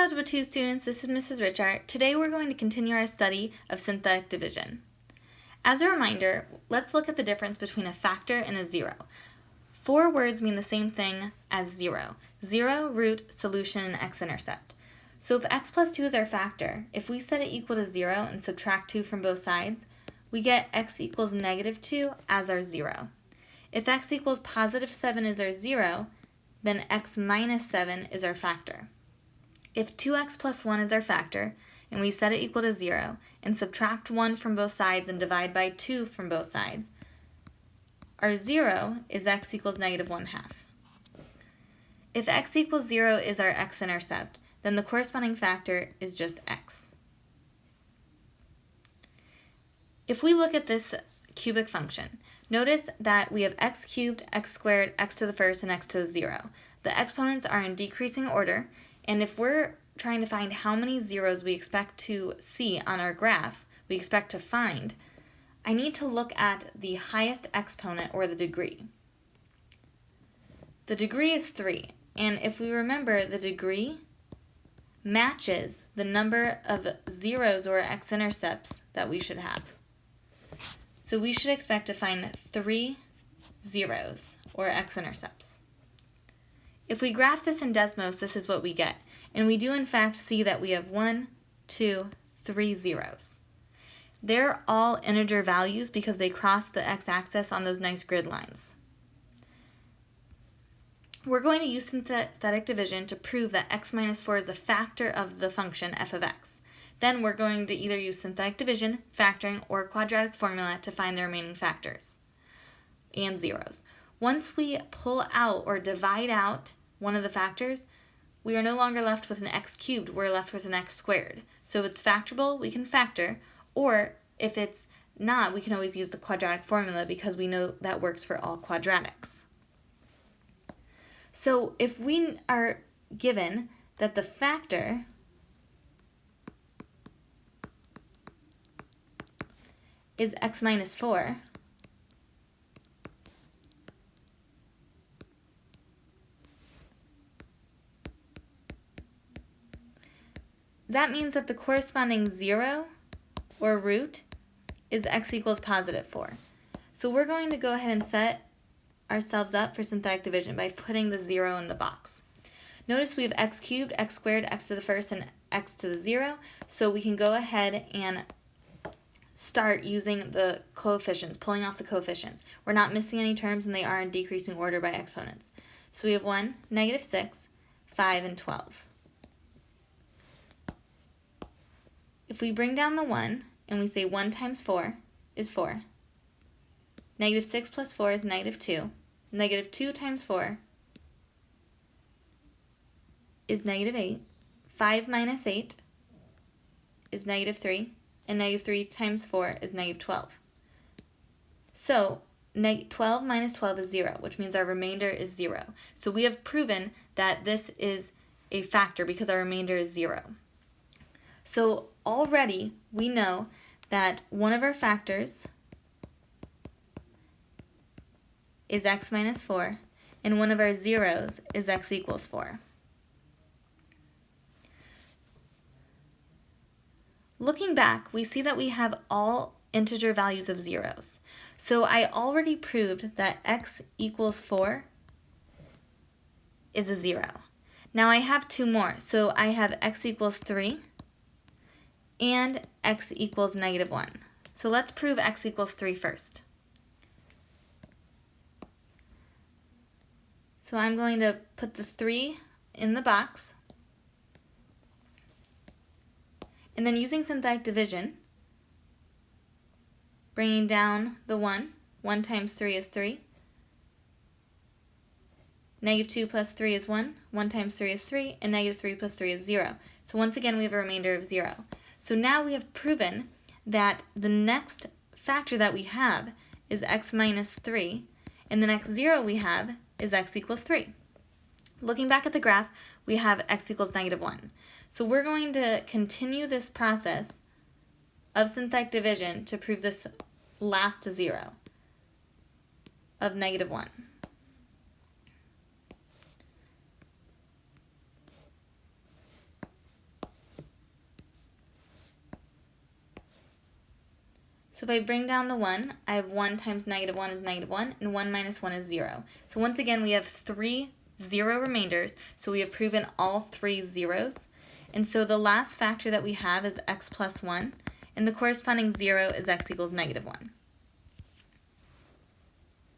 Algebra 2 students, this is Mrs. Richard. Today we're going to continue our study of synthetic division. As a reminder, let's look at the difference between a factor and a zero. Four words mean the same thing as zero. Zero, root, solution, and x-intercept. So if x plus 2 is our factor, if we set it equal to 0 and subtract 2 from both sides, we get x equals negative 2 as our 0. If x equals positive 7 is our 0, then x minus 7 is our factor. If 2x plus 1 is our factor, and we set it equal to 0, and subtract 1 from both sides and divide by 2 from both sides, our 0 is x equals negative 1/2. If x equals 0 is our x-intercept, then the corresponding factor is just x. If we look at this cubic function, notice that we have x cubed, x squared, x to the first, and x to the 0. The exponents are in decreasing order, and if we're trying to find how many zeros we expect to see on our graph, we expect to find, I need to look at the highest exponent, or the degree. The degree is 3, and if we remember, the degree matches the number of zeros or x-intercepts that we should have. So we should expect to find 3 zeros or x-intercepts. If we graph this in Desmos, this is what we get. And we do in fact see that we have 1, 2, 3 zeros. They're all integer values because they cross the x-axis on those nice grid lines. We're going to use synthetic division to prove that x minus 4 is the factor of the function f of x. Then we're going to either use synthetic division, factoring, or quadratic formula to find the remaining factors and zeros. Once we pull out or divide out one of the factors, we are no longer left with an x cubed, we're left with an x squared. So if it's factorable, we can factor, or if it's not, we can always use the quadratic formula because we know that works for all quadratics. So if we are given that the factor is x minus 4, that means that the corresponding 0 or root is x equals positive 4. So we're going to go ahead and set ourselves up for synthetic division by putting the 0 in the box. Notice we have x cubed, x squared, x to the first, and x to the 0, so we can go ahead and start using the coefficients, pulling off the coefficients. We're not missing any terms, and they are in decreasing order by exponents. So we have 1, negative 6, 5, and 12. If we bring down the 1, and we say 1 times 4 is 4, negative 6 plus 4 is negative 2, negative 2 times 4 is negative 8, 5 minus 8 is negative 3, and negative 3 times 4 is negative 12. So 12 minus 12 is 0, which means our remainder is 0. So we have proven that this is a factor because our remainder is 0. So already we know that one of our factors is x minus 4, and one of our zeros is x equals 4. Looking back, we see that we have all integer values of zeros. So I already proved that x equals 4 is a 0. Now I have two more. So I have x equals 3 and x equals negative 1. So let's prove x equals 3 first. So I'm going to put the 3 in the box. And then using synthetic division, bringing down the 1, 1 times 3 is 3. Negative 2 plus 3 is 1, 1 times 3 is 3, and negative 3 plus 3 is 0. So once again, we have a remainder of 0. So now we have proven that the next factor that we have is x minus 3, and the next 0 we have is x equals 3. Looking back at the graph, we have x equals negative 1. So we're going to continue this process of synthetic division to prove this last 0 of negative 1. So if I bring down the 1, I have 1 times negative 1 is negative 1, and 1 minus 1 is 0. So once again, we have 3 0 remainders, so we have proven all 3 zeros. And so the last factor that we have is x plus 1, and the corresponding 0 is x equals negative 1.